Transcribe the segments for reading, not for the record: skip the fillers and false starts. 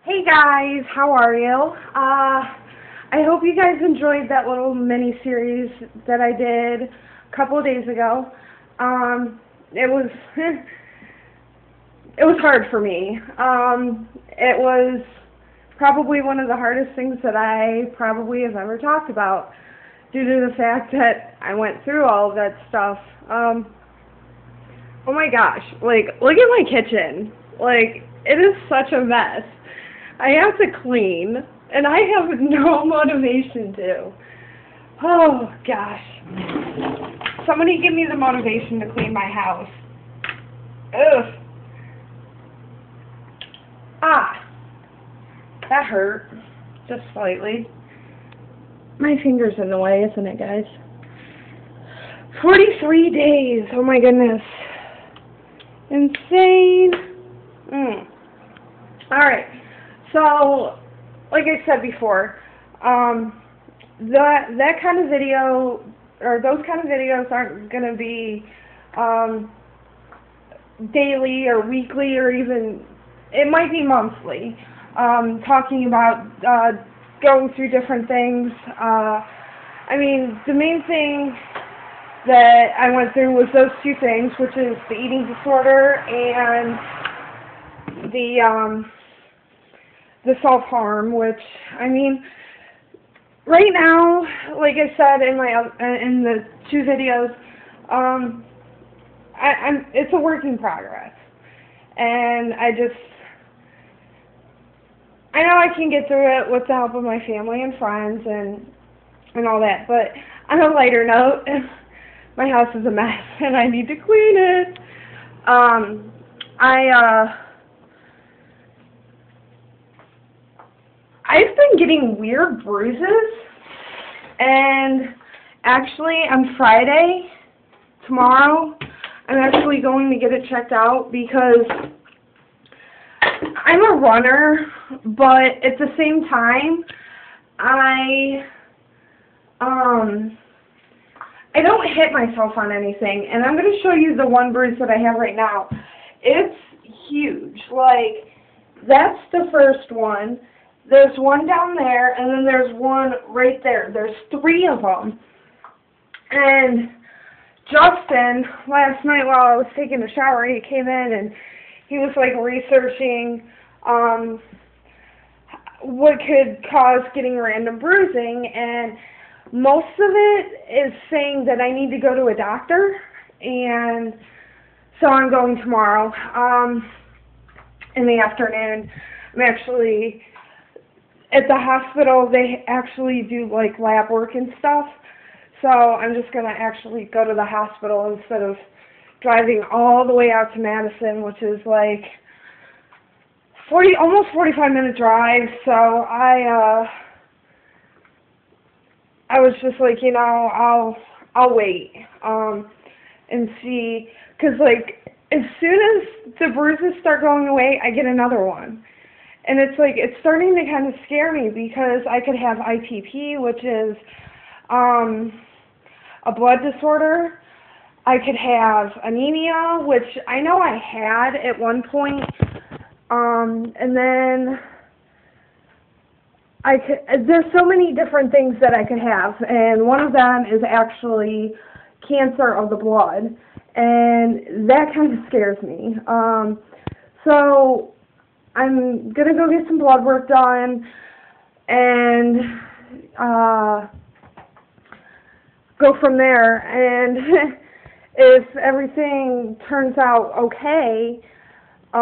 Hey guys, how are you? I hope you guys enjoyed that little mini series that I did a couple of days ago. It was it was hard for me. It was probably one of the hardest things that I probably have ever talked about, due to the fact that I went through all of that stuff. Oh my gosh, like, look at my kitchen. Like, it is such a mess. I have to clean, and I have no motivation to. Oh, gosh. Somebody give me the motivation to clean my house. Ugh. Ah. That hurt. Just slightly. My finger's in the way, isn't it, guys? 43 days. Oh, my goodness. Insane. Alright. So, like I said before, that kind of video, or those kind of videos aren't going to be daily or weekly, or even, it might be monthly, talking about going through different things. I mean, the main thing that I went through was those two things, which is the eating disorder and the self-harm, which, I mean, right now, like I said in the two videos, it's a work in progress, and I know I can get through it with the help of my family and friends and all that, but on a lighter note, my house is a mess, and I need to clean it. I've been getting weird bruises, and actually on Friday, tomorrow, I'm actually going to get it checked out, because I'm a runner, but at the same time, I don't hit myself on anything, and I'm going to show you the one bruise that I have right now. It's huge. Like, that's the first one. There's one down there, and then there's one right there. There's three of them. And Justin, last night while I was taking a shower, he came in and he was like researching what could cause getting random bruising, and most of it is saying that I need to go to a doctor, and so I'm going tomorrow in the afternoon. I'm actually at the hospital. They actually do like lab work and stuff, so I'm just going to actually go to the hospital instead of driving all the way out to Madison, which is like almost 45-minute drive. So I was just like, you know, I'll wait and see, because like as soon as the bruises start going away, I get another one. And it's like, it's starting to kind of scare me, because I could have ITP, which is a blood disorder. I could have anemia, which I know I had at one point. And then there's so many different things that I could have, and one of them is actually cancer of the blood, and that kind of scares me. So I'm going to go get some blood work done, and go from there, and if everything turns out okay, I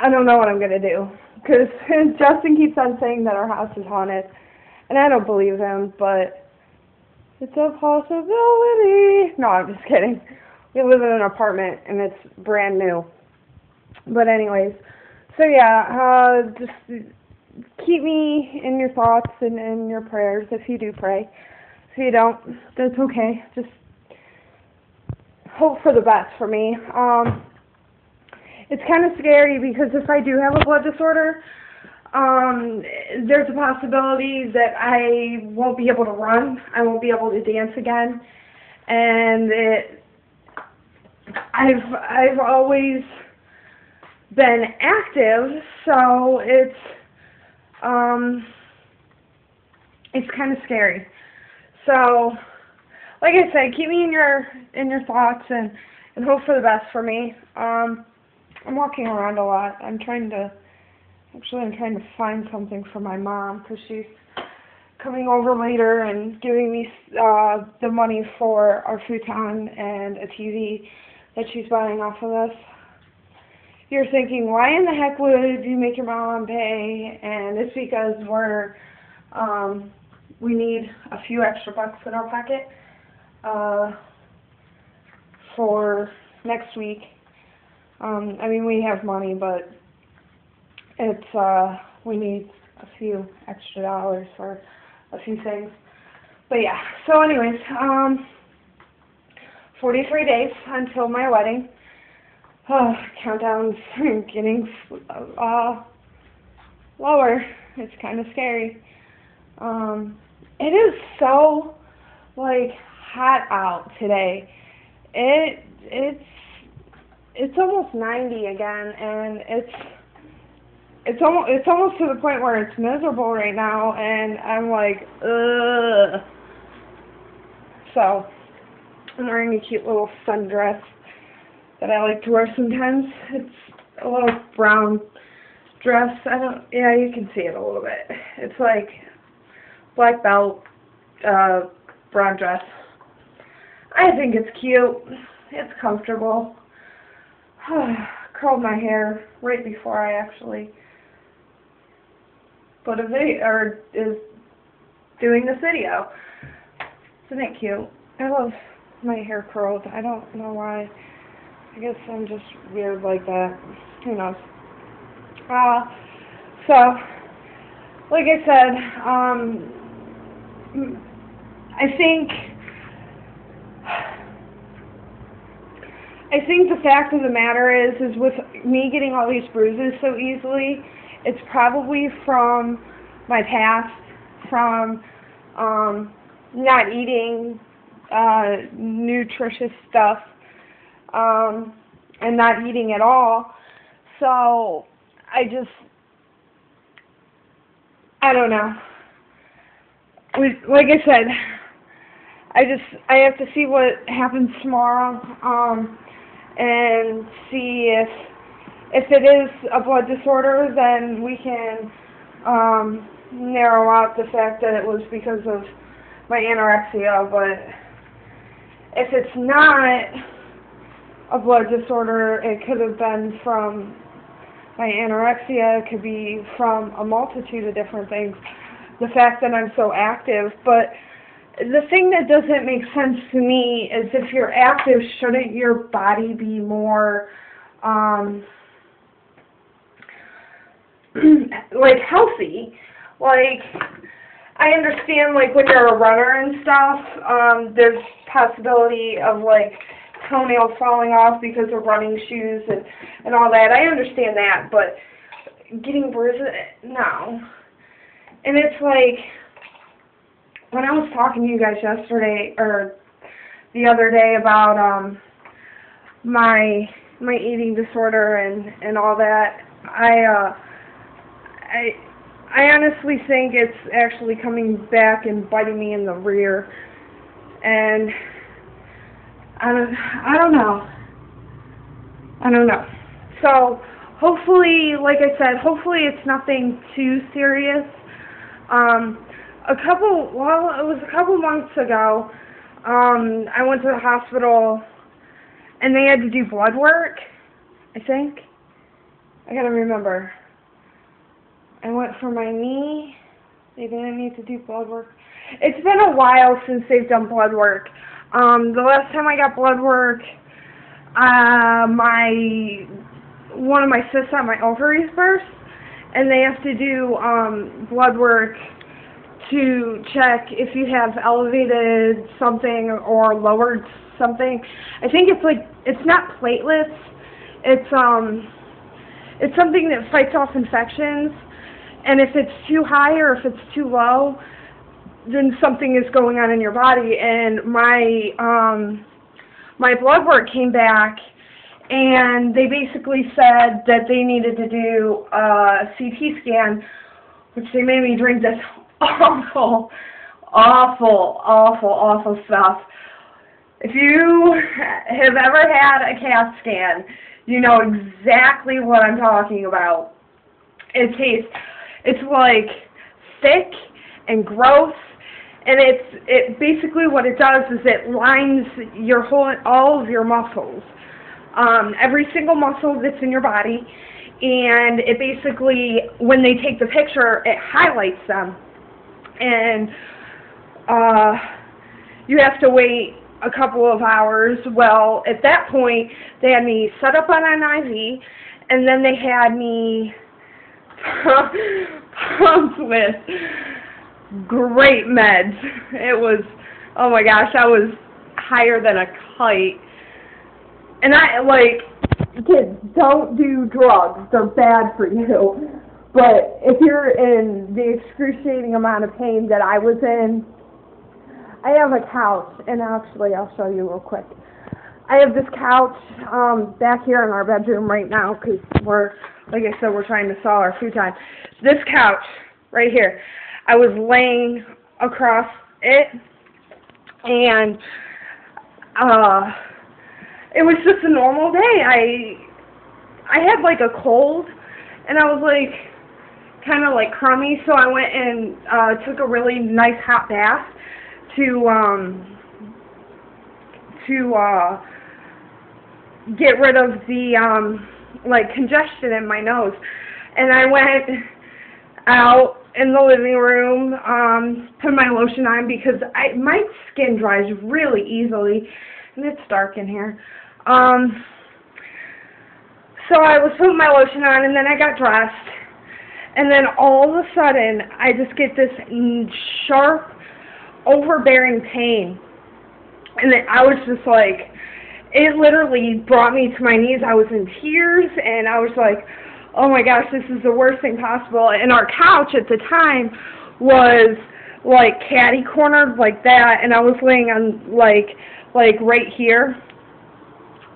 don't know what I'm going to do, because Justin keeps on saying that our house is haunted, and I don't believe him, but it's a possibility. No, I'm just kidding. We live in an apartment, and it's brand new. But anyways, so yeah, just keep me in your thoughts and in your prayers if you do pray. If you don't, that's okay. Just hope for the best for me. It's kind of scary, because if I do have a blood disorder, there's a possibility that I won't be able to run. I won't be able to dance again. And I've always been active, so it's kind of scary. So, like I said, keep me in your thoughts and hope for the best for me. I'm walking around a lot. I'm trying to find something for my mom because she's coming over later and giving me the money for our futon and a TV that she's buying off of us. You're thinking, why in the heck would you make your mom pay? And it's because we need a few extra bucks in our pocket for next week. I mean, we have money, but we need a few extra dollars for a few things. But yeah, so anyways, 43 days until my wedding. Oh, countdown's getting lower. It's kind of scary. It is so, like, hot out today. It's almost 90 again, and it's almost to the point where it's miserable right now, and I'm like, ugh. So, I'm wearing a cute little sundress that I like to wear sometimes. It's a little brown dress. Yeah, you can see it a little bit. It's like black belt, brown dress. I think it's cute. It's comfortable. Curled my hair right before I actually put a video, or is doing this video. Isn't it cute? I love my hair curled. I don't know why. I guess I'm just weird like that. Who knows? So, like I said, I think the fact of the matter is with me getting all these bruises so easily, it's probably from my past, from not eating nutritious stuff, and not eating at all. So I don't know. Like I said, I have to see what happens tomorrow, and see if it is a blood disorder, then we can narrow out the fact that it was because of my anorexia. But if it's not a blood disorder, it could have been from my anorexia. It could be from a multitude of different things. The fact that I'm so active, but the thing that doesn't make sense to me is if you're active, shouldn't your body be more, like, healthy? Like, I understand, like, when you're a runner and stuff, there's possibility of, like, toenails falling off because of running shoes and all that. I understand that, but getting bruises, no. And it's like, when I was talking to you guys yesterday, or the other day, about my eating disorder and all that, I honestly think it's actually coming back and biting me in the rear, and I don't know. So hopefully, like I said, hopefully it's nothing too serious. It was a couple months ago, I went to the hospital, and they had to do blood work, I think. I gotta remember. I went for my knee. They didn't need to do blood work. It's been a while since they've done blood work. The last time I got blood work, one of my cysts on my ovaries burst, and they have to do blood work to check if you have elevated something or lowered something. I think it's not platelets. It's something that fights off infections, and if it's too high or if it's too low, then something is going on in your body. And my my blood work came back, and they basically said that they needed to do a CT scan, which they made me drink this awful stuff. If you have ever had a CAT scan, you know exactly what I'm talking about. It's like thick and gross, and it basically what it does is it lines all of your muscles, every single muscle that's in your body, and it basically, when they take the picture, it highlights them, and you have to wait a couple of hours. Well, at that point, they had me set up on an IV, and then they had me pumped with great meds. It was, oh my gosh, I was higher than a kite. And kids, don't do drugs. They're bad for you. But if you're in the excruciating amount of pain that I was in, I have a couch, and actually I'll show you real quick. I have this couch back here in our bedroom right now because like I said, we're trying to sell our futon. This couch right here, I was laying across it, and it was just a normal day. I had like a cold, and I was like kind of like crummy, so I went and took a really nice hot bath to get rid of the like congestion in my nose. And I went out in the living room, put my lotion on because my skin dries really easily, and it's dark in here. So I was putting my lotion on, and then I got dressed, and then all of a sudden I just get this sharp, overbearing pain, and I was just like, it literally brought me to my knees. I was in tears, and I was like, oh my gosh, this is the worst thing possible. And our couch at the time was like catty cornered like that, and I was laying on like right here,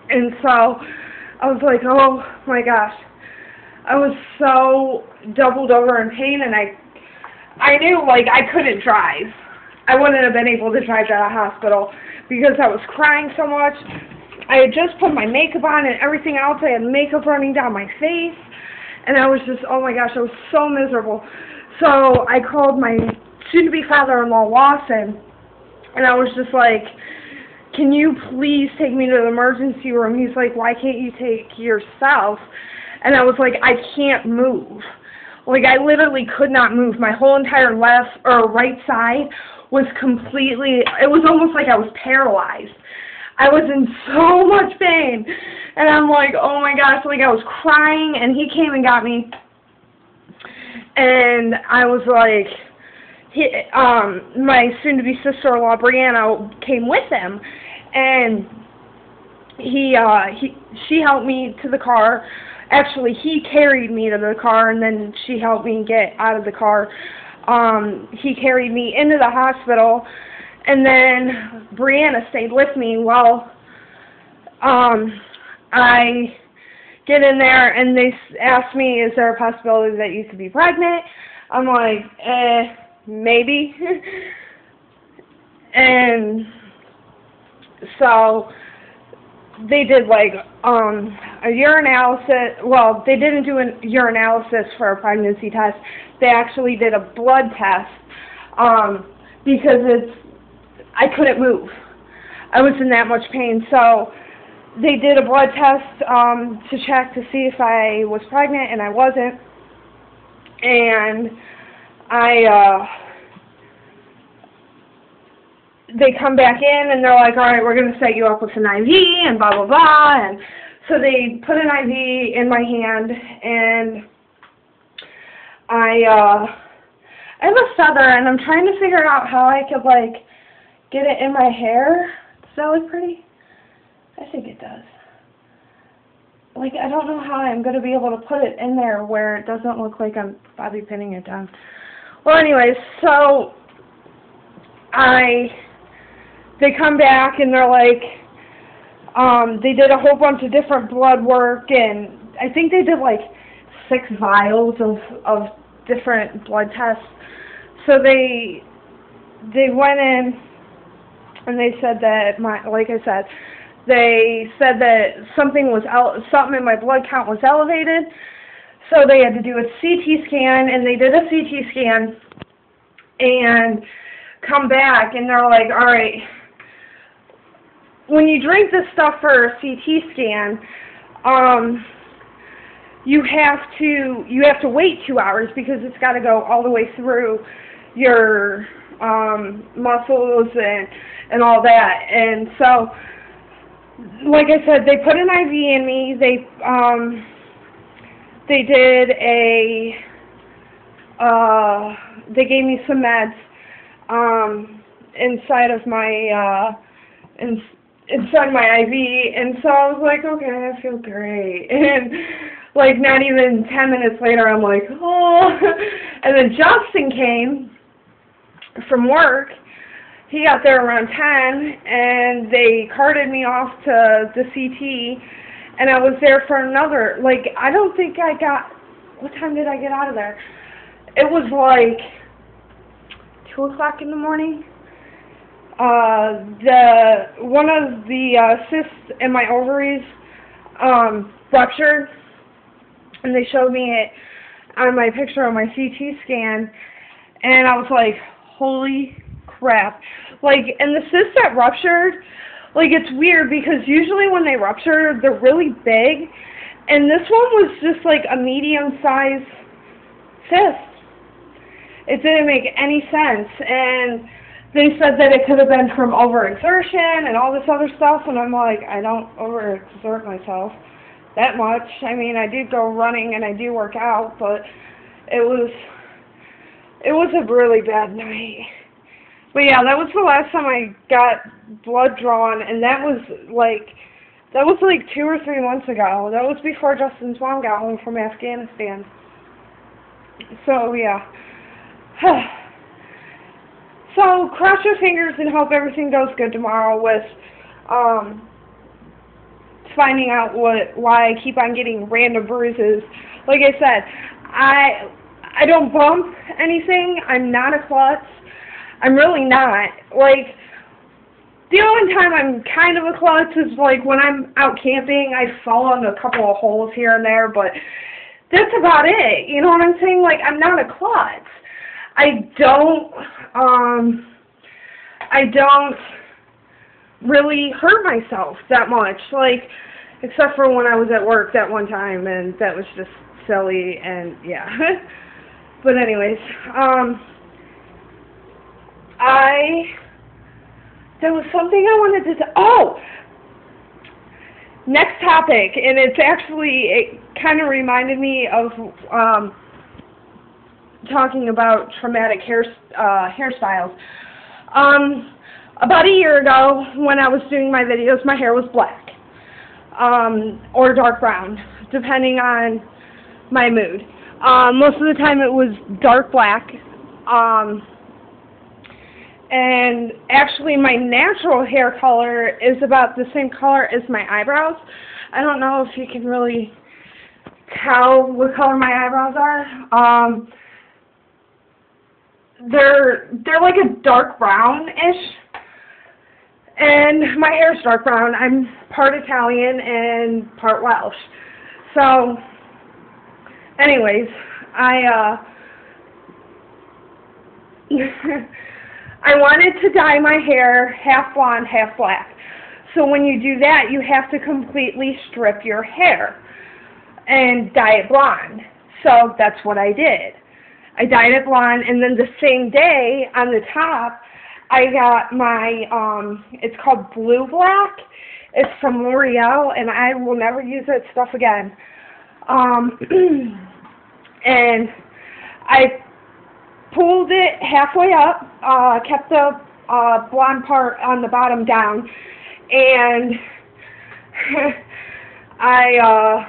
and so I was like, oh my gosh, I was so doubled over in pain, and I knew like I couldn't drive. I wouldn't have been able to drive to the hospital because I was crying so much. I had just put my makeup on and everything else. I had makeup running down my face, and I was just, oh my gosh, I was so miserable. So I called my soon-to-be father-in-law, Lawson, and I was just like, can you please take me to the emergency room? He's like, why can't you take yourself? And I was like, I can't move. Like, I literally could not move. My whole entire left or right side was completely, it was almost like I was paralyzed. I was in so much pain, and I'm like, oh my gosh, like I was crying, and he came and got me, and I was like, my soon-to-be sister-in-law, Brianna, came with him, and she helped me to the car. Actually, he carried me to the car, and then she helped me get out of the car. He carried me into the hospital, and then Brianna stayed with me while I get in there, and they asked me, is there a possibility that you could be pregnant? I'm like, maybe. And so they did like a urinalysis. Well, they didn't do a urinalysis for a pregnancy test. They actually did a blood test because I couldn't move. I was in that much pain. So they did a blood test to check to see if I was pregnant, and I wasn't. And they come back in, and they're like, all right, we're going to set you up with an IV, and blah, blah, blah. And so they put an IV in my hand, and I have a feather, and I'm trying to figure out how I could, like, get it in my hair. Does that look pretty? I think it does. Like, I don't know how I'm going to be able to put it in there where it doesn't look like I'm bobby pinning it down. Well, anyways, so they come back, and they're like, They did a whole bunch of different blood work, and I think they did like 6 vials of different blood tests. So they went in and they said that like I said, they said that something in my blood count was elevated. So they had to do a CT scan, and they did a CT scan and come back, and they're like, all right, when you drink this stuff for a CT scan, you have to wait 2 hours because it's got to go all the way through your muscles and all that. And so, like I said, they put an IV in me. They did they gave me some meds inside of my inside my IV, and so I was like, okay, I feel great. And like not even 10 minutes later, I'm like, oh. And then Justin came from work. He got there around 10, and they carted me off to the CT, and I was there for another, like, I don't think I got, what time did I get out of there? It was like 2 o'clock in the morning. One of the cysts in my ovaries ruptured, and they showed me it on my picture on my CT scan, and I was like, holy crap. Like, and the cyst that ruptured, like, it's weird because usually when they rupture, they're really big, and this one was just like a medium-sized cyst. It didn't make any sense, and they said that it could have been from overexertion and all this other stuff, and I'm like, I don't overexert myself that much. I mean, I do go running and I do work out, but it was a really bad night. But yeah, that was the last time I got blood drawn, and that was like 2 or 3 months ago. That was before Justin's mom got home from Afghanistan. So yeah. So cross your fingers and hope everything goes good tomorrow with finding out why I keep on getting random bruises. Like I said, I don't bump anything. I'm not a klutz. I'm really not. Like, the only time I'm kind of a klutz is like when I'm out camping. I fall in a couple of holes here and there, but that's about it. You know what I'm saying? Like, I'm not a klutz. I don't really hurt myself that much, like, except for when I was at work that one time, and that was just silly, and yeah. But anyways, there was something I wanted to next topic, and it kind of reminded me of, talking about traumatic hairstyles. About a year ago, when I was doing my videos, my hair was black, or dark brown, depending on my mood. Most of the time it was dark black, and actually my natural hair color is about the same color as my eyebrows. I don't know if you can really tell what color my eyebrows are. They're like a dark brownish, and my hair's dark brown. I'm part Italian and part Welsh. So, anyways, I wanted to dye my hair half blonde, half black. So when you do that, you have to completely strip your hair and dye it blonde. So that's what I did. I dyed it blonde, and then the same day, on the top, I got my, it's called Blue Black. It's from L'Oreal, and I will never use that stuff again. And I pulled it halfway up, kept the blonde part on the bottom down, and I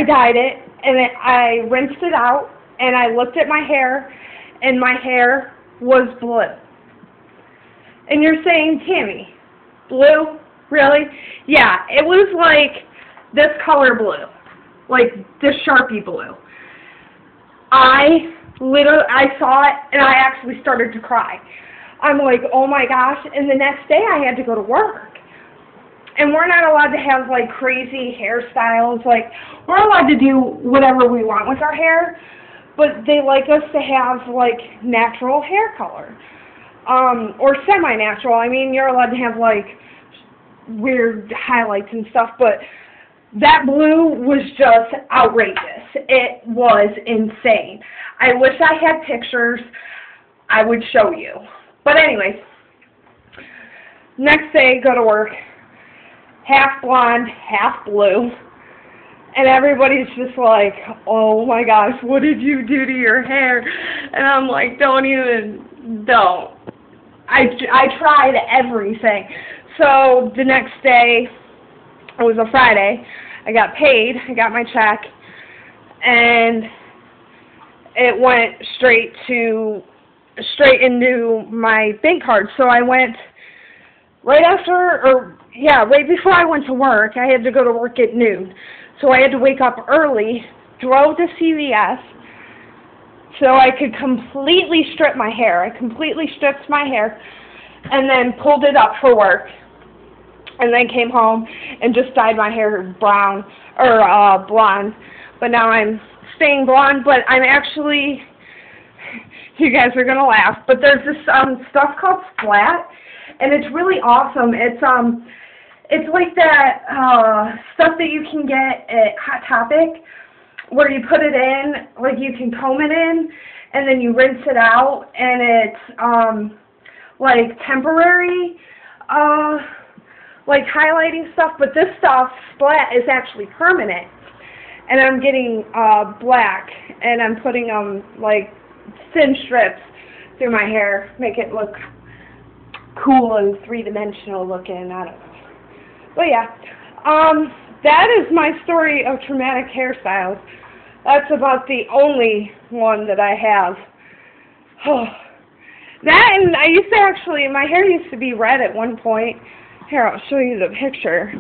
dyed it, and I rinsed it out. And I looked at my hair, and my hair was blue. And you're saying, Tammy, blue? Really? Yeah, it was like this color blue. Like this Sharpie blue. I saw it and I actually started to cry. I'm like, oh my gosh, and the next day I had to go to work. And we're not allowed to have like crazy hairstyles. Like, we're allowed to do whatever we want with our hair, but they like us to have like natural hair color. Or semi-natural. I mean, you're allowed to have like weird highlights and stuff, but that blue was just outrageous. It was insane. I wish I had pictures. I would show you. But anyways, next day, go to work. Half blonde, half blue. And everybody's just like, oh my gosh, what did you do to your hair? And I'm like, don't. I tried everything. So the next day, it was a Friday, I got paid, I got my check, and it went straight into my bank card. So I went right before I went to work. I had to go to work at noon. So I had to wake up early, drove to CVS so I could completely strip my hair. I completely stripped my hair and then pulled it up for work. And then came home and just dyed my hair brown or blonde. But now I'm staying blonde, but I'm actually, you guys are gonna laugh, but there's this stuff called Splat, and it's really awesome. It's like that stuff that you can get at Hot Topic, where you put it in, like you can comb it in, and then you rinse it out, and it's like temporary, like highlighting stuff, but this stuff, Splat, is actually permanent. And I'm getting black, and I'm putting like thin strips through my hair, make it look cool and three-dimensional looking. I don't know. But yeah, that is my story of traumatic hairstyles. That's about the only one that I have. That, and I used to actually, my hair used to be red at one point. Here, I'll show you the picture.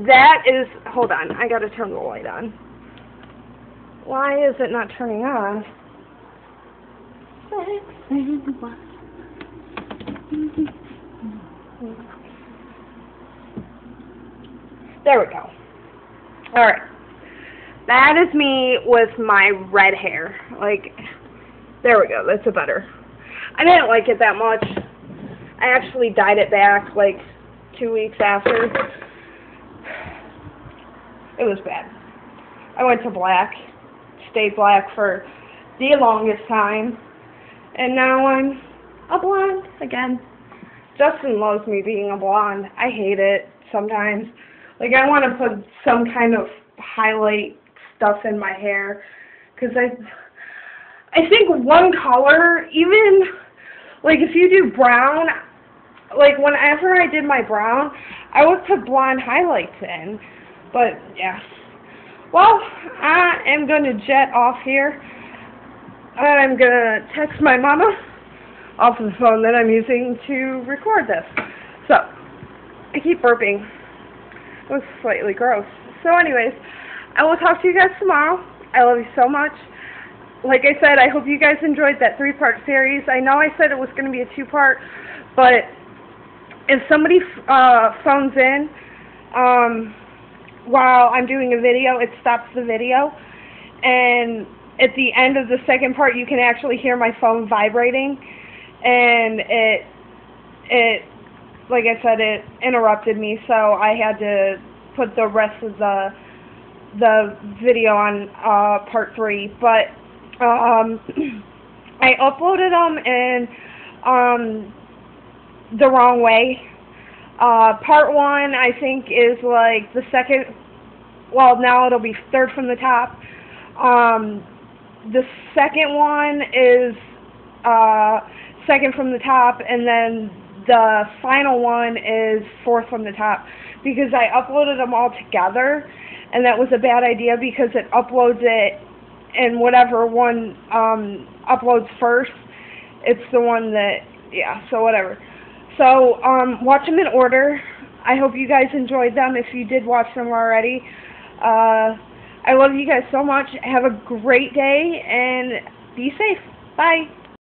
That is, hold on, I gotta turn the light on. Why is it not turning on? There we go. Alright. That is me with my red hair. Like, there we go, that's a better. I didn't like it that much. I actually dyed it back like 2 weeks after. It was bad. I went to black, stayed black for the longest time, and now I'm a blonde again. Justin loves me being a blonde. I hate it sometimes. Like, I want to put some kind of highlight stuff in my hair, because I think one color, even, like, if you do brown, like, whenever I did my brown, I would put blonde highlights in. But, yeah. Well, I am going to jet off here. I'm going to text my mama off of the phone that I'm using to record this. So, I keep burping. It was slightly gross. So, anyways, I will talk to you guys tomorrow. I love you so much. Like I said, I hope you guys enjoyed that 3-part series. I know I said it was going to be a 2-part, but if somebody phones in while I'm doing a video, it stops the video. And at the end of the 2nd part, you can actually hear my phone vibrating. And it like I said, it interrupted me, so I had to put the rest of the video on part 3. But I uploaded them in the wrong way. Part 1, I think, is like the second, well, now it'll be 3rd from the top. The second one is 2nd from the top, and then the final one is 4th from the top, because I uploaded them all together, and that was a bad idea because it uploads it, and whatever one uploads first, it's the one that, yeah, so whatever. So, watch them in order. I hope you guys enjoyed them if you did watch them already. I love you guys so much. Have a great day and be safe. Bye.